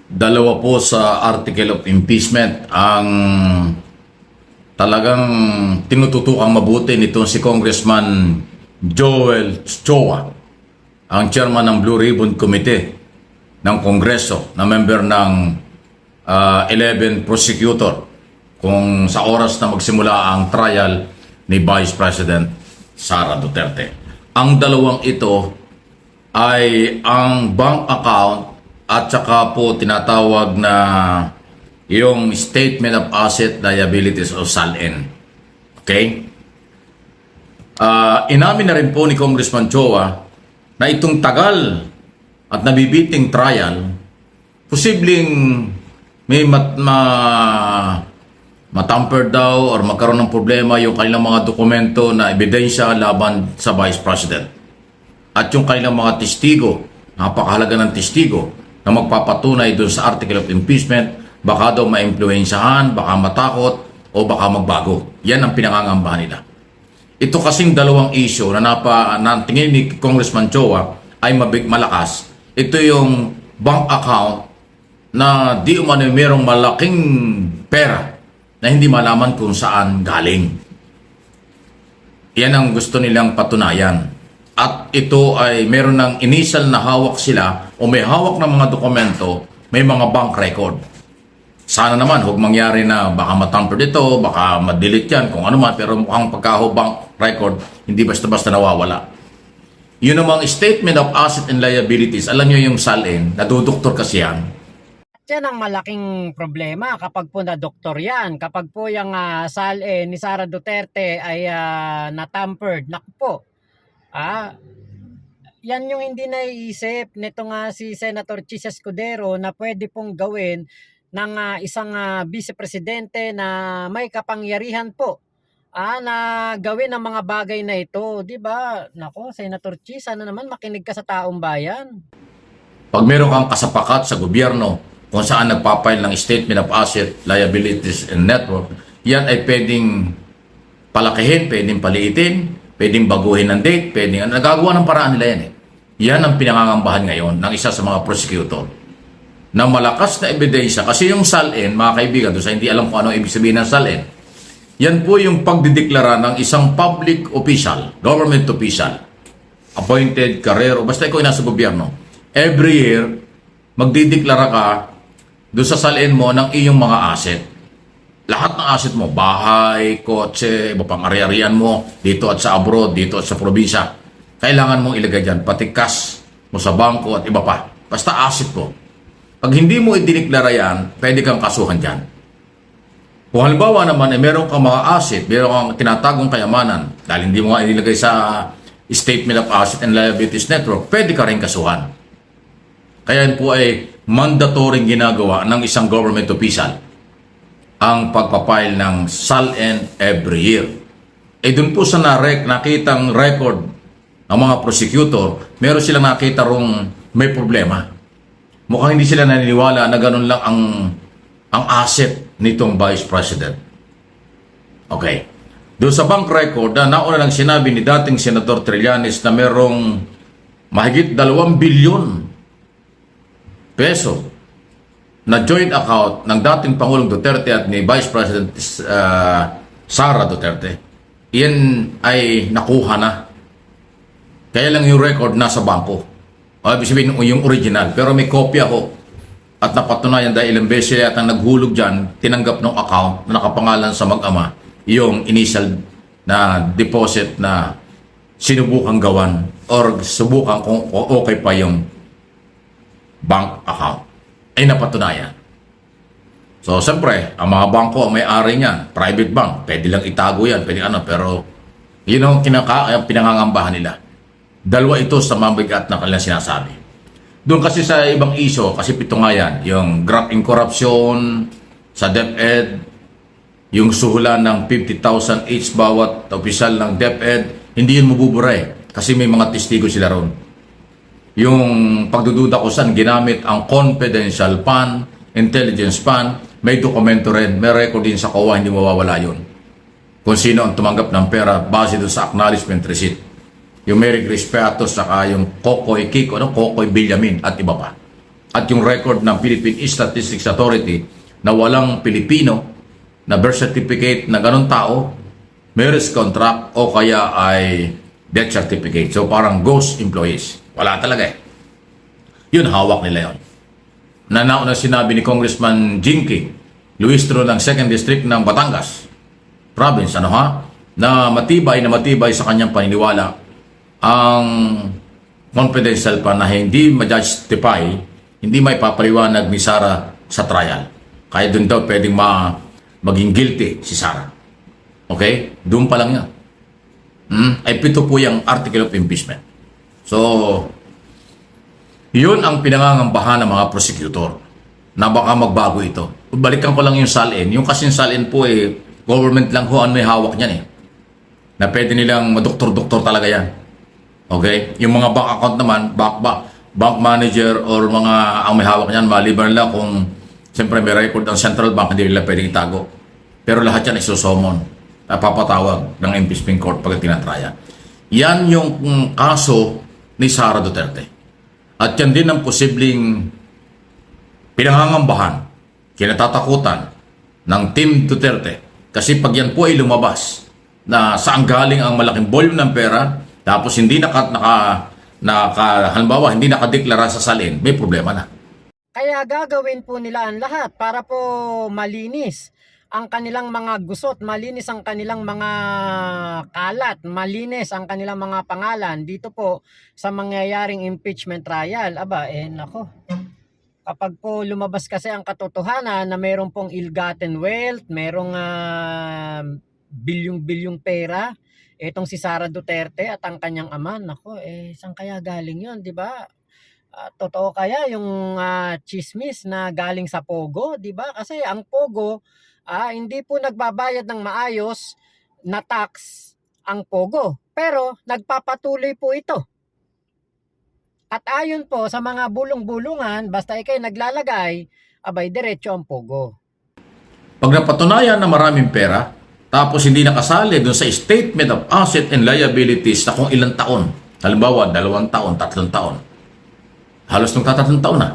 Dalawa po sa article of impeachment ang talagang tinututukang mabuti nitong si Congressman Joel Chua, ang chairman ng Blue Ribbon Committee ng Kongreso, na member ng 11 prosecutor kung sa oras na magsimula ang trial ni Vice President Sara Duterte. Ang dalawang ito ay ang bank account at saka po tinatawag na yung Statement of Asset Liabilities o SALN. Okay? Inamin na rin po ni Congressman Chua na itong tagal at nabibiting trial, posibleng may matamper daw or magkaroon ng problema yung kanilang mga dokumento na ebidensya laban sa Vice President. At yung kanilang mga testigo, napakahalaga ng testigo, na magpapatunay doon sa article of impeachment, baka daw maimpluwensyahan, baka matakot, o baka magbago. Yan ang pinangangambahan nila. Ito kasing dalawang issue na tingin ni Congressman Chua ay malakas. Ito yung bank account na di umano merong malaking pera na hindi malaman kung saan galing. Yan ang gusto nilang patunayan. At ito ay meron ng initial na hawak sila o may hawak ng mga dokumento, may mga bank record. Sana naman huwag mangyari na baka matamper dito, baka ma-delete yan, kung ano man, pero mukhang pagkaho bank record, hindi basta-basta nawawala. Yun namang Statement of Asset and Liabilities, alam nyo yung SALN, nadudoktor kasi yan. Yan ang malaking problema kapag po na-doktor yan. Kapag po yung SALN ni Sara Duterte ay na-tampered, naku po. Yan yung hindi naiisip nito si Senator Chis Escudero na pwede pong gawin ng isang vice-presidente na may kapangyarihan po na gawin ang mga bagay na ito. Diba? Nako, Senator Chis, sana naman makinig ka sa taong bayan. Pag meron kang kasapakat sa gobyerno kung saan nagpapile ng Statement of Asset, Liabilities, and Network, yan ay pwedeng palakihin, pwedeng paliitin, pwedeng baguhin ng date, pwedeng nagagawa ng paraan nila yan. Yan ang pinangangambahan ngayon ng isa sa mga prosecutor. Na malakas na ebidensya, kasi yung SALN, mga kaibigan, doon sa hindi alam kung ano ibig sabihin ng SALN, yan po yung pagdideklara ng isang public official, government official, appointed, career, o basta ikaw nasa gobyerno. Every year, magdideklara ka doon sa SALN mo ng iyong mga asset. Lahat ng asset mo, bahay, kotse, iba pang ari-arian mo, dito at sa abroad, dito at sa probinsya, kailangan mong ilagay dyan, pati cash mo sa bangko at iba pa. Basta asset mo. Pag hindi mo idineklara yan, pwede kang kasuhan dyan. Kung halimbawa naman, meron kang mga asset, meron kang tinatagong kayamanan, dahil hindi mo nga inilagay sa Statement of Asset and Liabilities Network, pwede ka rin kasuhan. Kaya yan po ay mandatory ginagawa ng isang government official ang pagpapile ng SALN every year. Doon po sa nakitang record ng mga prosecutor, meron silang nakita rong may problema. Mukhang hindi sila naniniwala na ganun lang ang asset nitong Vice President. Okay. Doon sa bank record, nauna lang sinabi ni dating Senator Trillanes na merong mahigit 2 bilyon peso na joint account ng dating Pangulong Duterte at ni Vice President Sara Duterte. Iyan ay nakuha na. Kaya lang yung record nasa bangko. Ibig sabihin yung original. Pero may kopya ko. At napatunayan dahil ilang beses yata naghulog dyan, tinanggap ng account na nakapangalan sa mag-ama yung initial na deposit na sinubukang gawan or subukan kung okay pa yung bank account. Ay napatunayan. So, siyempre, ang mga bangko, ang may-ari niyan, private bank, pwede lang itago yan, pwede ano, pero yun ang pinangangambahan nila. Dalawa ito sa mabigat na kanilang sinasabi. Doon kasi sa ibang iso, kasi pito nga yan, yung graft in corruption, sa DepEd, yung suhulan ng 50,000 each bawat opisyal ng DepEd, hindi yun mabubura kasi may mga testigo sila ron. Yung pagdududa ko saan ginamit ang confidential fund, intelligence fund, may dokumento rin, may record din sa COA, hindi mawawala yun. Kung sino ang tumanggap ng pera base doon sa acknowledgement receipt. Yung Mary Grace Peatos, saka yung Kokoy Kiko, Kokoy Villamin at iba pa. at yung record ng Philippine Statistics Authority na walang Pilipino na birth certificate na ganun tao, marriage contract o kaya ay death certificate. So parang ghost employees. Wala talaga eh. Yun, hawak nila yun. Na sinabi ni Congressman Jinky Luistro ng 2nd District ng Batangas Province, na matibay sa kanyang paniniwala ang confidential pa na hindi ma-justify, hindi may papaliwanag ni Sara sa trial. Kaya doon daw pwedeng maging guilty si Sara. Okay? Doon pa lang yan. Ay pito po yung article of impeachment. So, yun ang pinangangambahan ng mga prosecutor na baka magbago ito. Balikan ko lang yung salin. Yung kasing salin po government lang ho ang may hawak niyan na pwede nilang madoktor-doktor talaga yan. Okay? Yung mga bank account naman, bank manager or mga ang may hawak niyan, maliban lang kung siyempre may record ng central bank, hindi nila pwedeng itago. Pero lahat yan isusomon, papatawag ng impeachment court pag tinatraya. Yan yung kaso ni Sara Duterte. At yan din ang posibleng pinangangambahan, kinatatakutan ng Team Duterte. Kasi pag yan po ay lumabas na saan galing ang malaking volume ng pera, tapos hindi halimbawa, hindi nakadeklara sa salin, may problema na. Kaya gagawin po nila ang lahat para po malinis ang kanilang mga gusot, malinis ang kanilang mga kalat, malinis ang kanilang mga pangalan dito po sa mangyayaring impeachment trial. Aba, nako. Kapag po lumabas kasi ang katotohanan na mayroon pong ill-gotten wealth, mayroong bilyong-bilyong pera, itong si Sara Duterte at ang kanyang ama, nako, saan kaya galing yun, di ba? Totoo kaya yung chismis na galing sa Pogo, di ba? Kasi ang Pogo, hindi po nagbabayad ng maayos na tax ang Pogo. Pero nagpapatuloy po ito. At ayon po sa mga bulong-bulungan, basta ikay naglalagay, abay diretso ang Pogo. Pag napatunayan na maraming pera, tapos hindi nakasali doon sa Statement of Asset and Liabilities na kung ilang taon, halimbawa 2 taon, 3 taon, halos nung 3 taon na.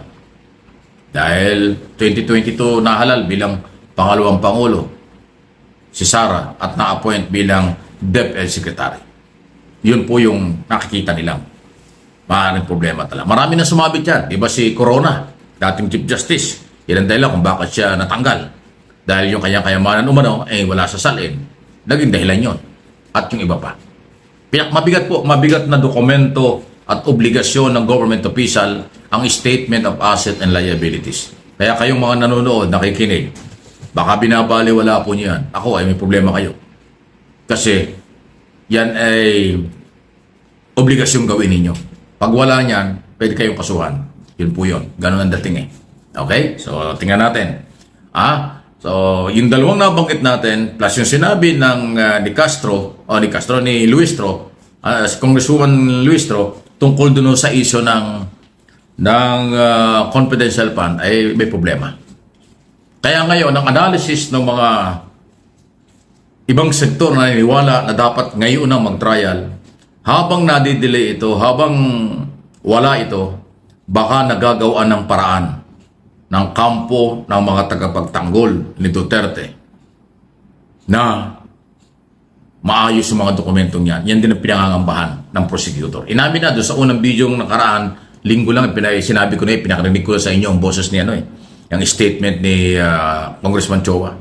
Dahil 2022 nahalal bilang pangalawang Pangulo si Sara at na-appoint bilang DepEd Secretary. Yun po yung nakikita nilang maaaring problema talaga. Marami na sumabit yan. Di ba si Corona, dating Chief Justice, yan ang dahilan kung bakit siya natanggal. Dahil yung kanyang kayamanan wala sa salin. Naging dahilan yon. At yung iba pa. Mabigat na dokumento at obligasyon ng government official ang Statement of Asset and Liabilities. Kaya kayong mga nanonood, nakikinig, baka binabaliwala po niyan. Ako ay may problema kayo. Kasi yan ay obligasyon gawin ninyo. Pag wala niyan, pwede kayong kasuhan. Yun po yun. Ganun ang dating Okay? So, tingnan natin. So, yung dalawang nabanggit natin, plus yung sinabi ng ni Luistro, si Congresswoman Luistro, tungkol doon sa isyo ng confidential fund, ay may problema. Kaya ngayon, ang analysis ng mga ibang sektor na naniniwala na dapat ngayon ang mag-trial, habang nadidelay ito, habang wala ito, baka nagagawaan ng paraan ng kampo ng mga tagapagtanggol ni Duterte na maayos yung mga dokumentong yan. Yan din ang pinangangambahan ng prosecutor. Inamin na doon sa unang video ng nakaraan, linggo lang, sinabi ko na pinakarinig ko sa inyo ang boses ni yung statement ni Congressman Chowa.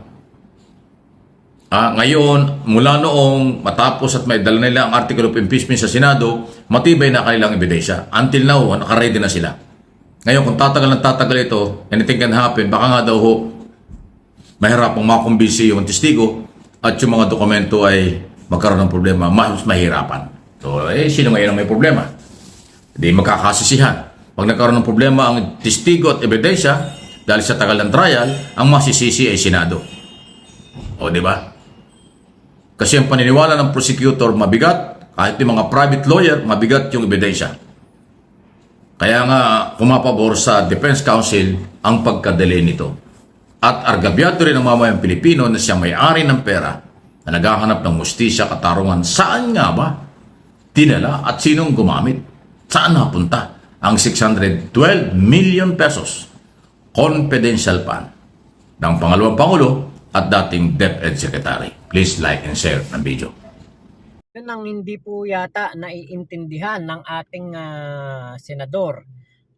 Ngayon, mula noong matapos at may dala nila ang article of impeachment sa Senado, matibay na kanilang ebidensya. Until now, nakaready na sila. Ngayon, kung tatagal ito, anything can happen, baka nga daw mahirapang makumbisi yung testigo at yung mga dokumento ay magkaroon ng problema, mas mahirapan. So, sino ngayon ang may problema? Hindi magkakasisihan. Pag nagkaroon ng problema ang testigo at ebidensya, dahil sa tagal ng trial, ang masisisi ay Senado. O, di ba? Kasi ang paniniwala ng prosecutor mabigat, kahit yung mga private lawyer, mabigat yung ebidensya. Kaya nga, pumapabor sa Defense Council ang pagkadali nito. At argabyado rin ang mamayang Pilipino na siya may-ari ng pera na naghahanap ng mustisya, katarungan. Saan nga ba dinala at sinong gumamit? Saan napunta ang 612 million pesos confidential fund ng pangalawang Pangulo at dating DepEd Secretary. Please like and share ang video. Yun ang hindi po yata naiintindihan ng ating senador,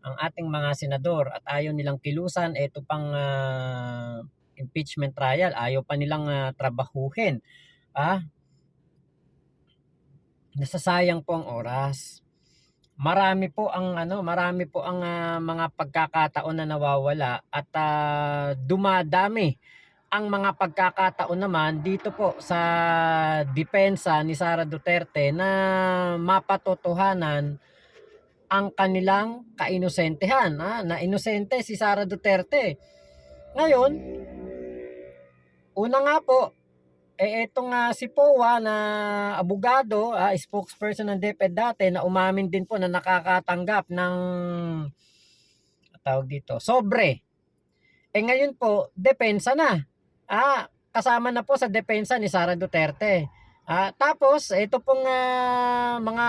ang ating mga senador, at ayaw nilang kilusan ito pang impeachment trial, ayaw pa nilang trabahuhin. Nasasayang po ang oras. Marami po ang mga pagkakataon na nawawala at dumadami ang mga pagkakataon naman dito po sa depensa ni Sara Duterte na mapatotohanan ang kanilang kainosentehan, na inosente si Sara Duterte. Ngayon, una nga po, etong si POA na abogado, spokesperson ng DepEd dati, na umamin din po na nakakatanggap ng tawag dito, sobre. Ngayon po, depensa na. Kasama na po sa depensa ni Sara Duterte. Tapos, ito pong mga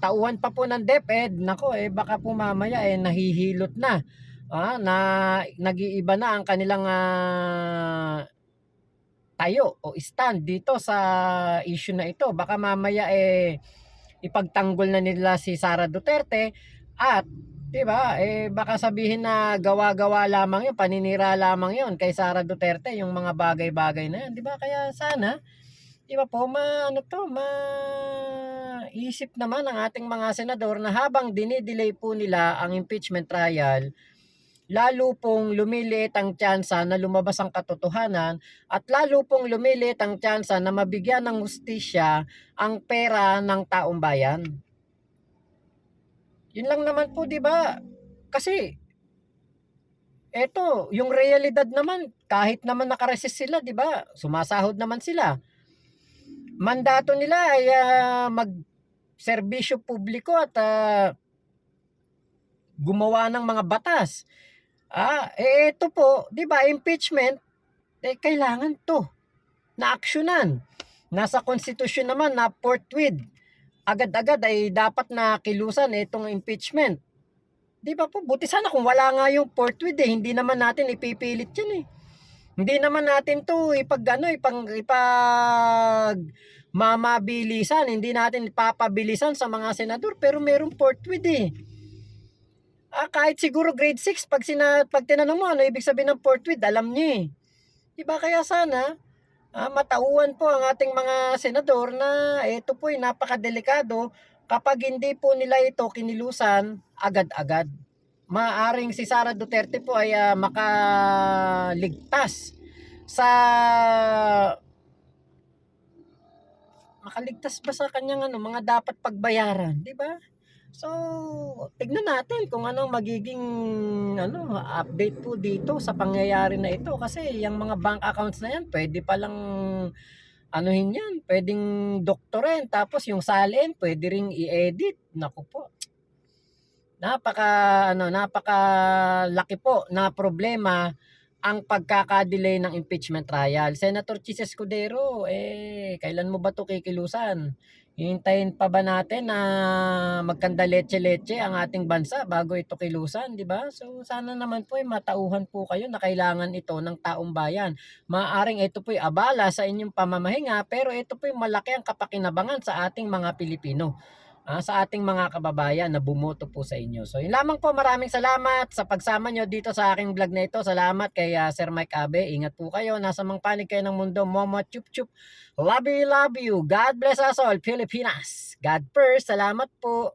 tauhan pa po ng DepEd, nako, baka po mamaya nahihilot na. Na nag-iiba na ang kanilang tayo o stand dito sa issue na ito. Baka mamaya ipagtanggol na nila si Sara Duterte at 'di ba? Baka sabihin na gawa-gawa lamang 'yon, paninira lamang 'yon kay Sara Duterte yung mga bagay-bagay na 'yan, 'di ba? Kaya sana 'di ba po isip naman ng ating mga senador na habang dinidelay po nila ang impeachment trial, lalo pong lumiliit ang tsansa na lumabas ang katotohanan at lalo pong lumiliit ang tsansa na mabigyan ng hustisya ang pera ng taong bayan. Yun lang naman po, 'di ba? Kasi eto, yung realidad naman, kahit naman nakaresist sila, 'di ba? Sumasahod naman sila. Mandato nila ay mag-serbisyo publiko at gumawa ng mga batas. Ito po, 'di ba, impeachment, kailangan 'to na aksyonan. Nasa konstitusyon naman na forthwith, agad-agad ay dapat na kilusan itong impeachment. 'Di ba po? Buti sana kung wala nga yung forthwith, hindi naman natin ipipilit 'yan . Hindi naman natin 'to ipag mamabilisan, hindi natin ipapabilisan sa mga senador, pero merong forthwith . Kahit siguro grade 6, pag tinanong mo ano ibig sabihin ng forthwith, alam niyo . 'Di ba? Kaya sana matauhan po ang ating mga senador na ito po ay napakadelikado. Kapag hindi po nila ito kinilusan agad-agad, maaring si Sara Duterte po ay makaligtas ba sa kanyang mga dapat pagbayaran, 'di ba? So, tignan natin kung anong magiging update po dito sa pangyayari na ito, kasi yung mga bank accounts na yan, pwede palang yan, pwedeng doktorin, tapos yung salin pwede ring i-edit. Naku po. Napakalaki po na problema ang pagkakadelay ng impeachment trial. Senator Chis Escudero, kailan mo ba 'to kikilusan? Hihintayin pa ba natin na magkanda leche-leche ang ating bansa bago ito kilusan, 'di ba? So sana naman po matauhan po kayo na kailangan ito ng taong bayan. Maaaring ito po abala sa inyong pamamahinga, pero ito po malaki ang kapakinabangan sa ating mga Pilipino. Sa ating mga kababayan na bumoto po sa inyo. So yun lamang po, maraming salamat sa pagsama nyo dito sa aking vlog na ito. Salamat kay Sir Mike Abe. Ingat po kayo. Nasa mang panig kayo ng mundo. Momo chup chup. Love you, love you. God bless us all, Pilipinas. God first. Salamat po.